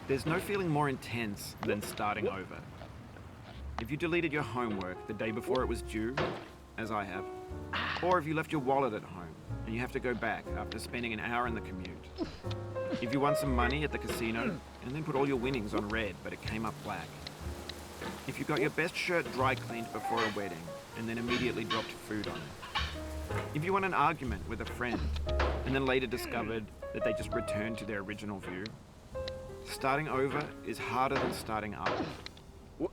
There's no feeling more intense than starting over. If you deleted your homework the day before it was due, as I have, or if you left your wallet at home and you have to go back after spending an hour in the commute. If you won some money at the casino and then put all your winnings on red but it came up black. If you got your best shirt dry cleaned before a wedding and then immediately dropped food on it. If you won an argument with a friend and then later discovered that they just returned to their original view. Starting over is harder than starting up.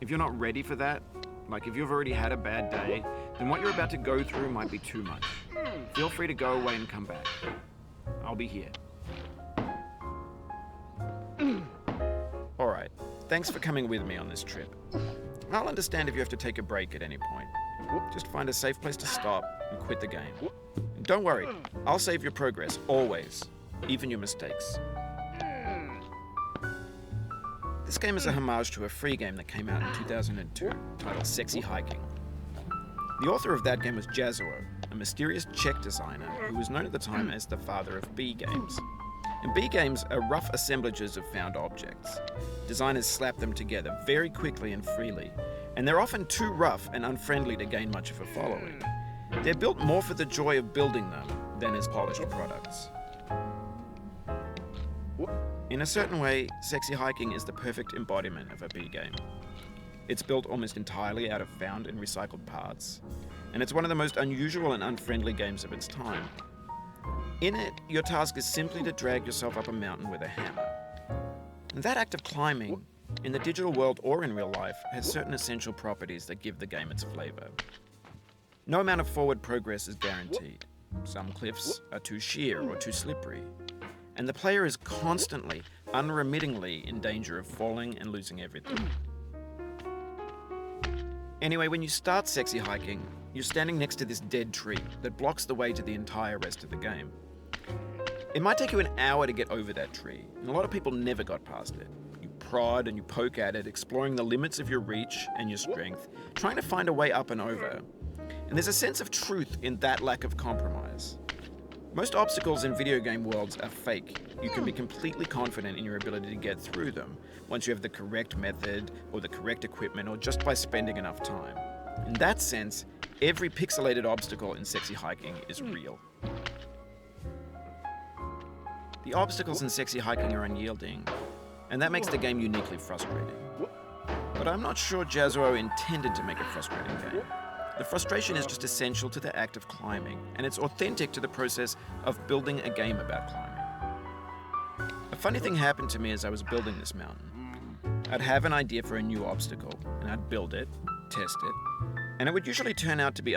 If you're not ready for that, like if you've already had a bad day, then what you're about to go through might be too much. Feel free to go away and come back. I'll be here. Alright, thanks for coming with me on this trip. I'll understand if you have to take a break at any point. Just find a safe place to stop and quit the game. And don't worry, I'll save your progress, always, even your mistakes. This game is a homage to a free game that came out in 2002, titled Sexy Hiking. The author of that game was Jazzuo, a mysterious Czech designer who was known at the time as the father of B games. And B games are rough assemblages of found objects. Designers slap them together very quickly and freely, and they're often too rough and unfriendly to gain much of a following. They're built more for the joy of building them than as polished products. In a certain way, Sexy Hiking is the perfect embodiment of a B game. It's built almost entirely out of found and recycled parts, and it's one of the most unusual and unfriendly games of its time. In it, your task is simply to drag yourself up a mountain with a hammer. And that act of climbing, in the digital world or in real life, has certain essential properties that give the game its flavor. No amount of forward progress is guaranteed. Some cliffs are too sheer or too slippery. And the player is constantly, unremittingly in danger of falling and losing everything. Anyway, when you start Sexy Hiking, you're standing next to this dead tree that blocks the way to the entire rest of the game. It might take you an hour to get over that tree, and a lot of people never got past it. You prod and you poke at it, exploring the limits of your reach and your strength, trying to find a way up and over. And there's a sense of truth in that lack of compromise. Most obstacles in video game worlds are fake. You can be completely confident in your ability to get through them once you have the correct method or the correct equipment or just by spending enough time. In that sense, every pixelated obstacle in Sexy Hiking is real. The obstacles in Sexy Hiking are unyielding, and that makes the game uniquely frustrating. But I'm not sure Jazzuo intended to make a frustrating game. The frustration is just essential to the act of climbing, and it's authentic to the process of building a game about climbing. A funny thing happened to me as I was building this mountain. I'd have an idea for a new obstacle, and I'd build it, test it, and it would usually turn out to be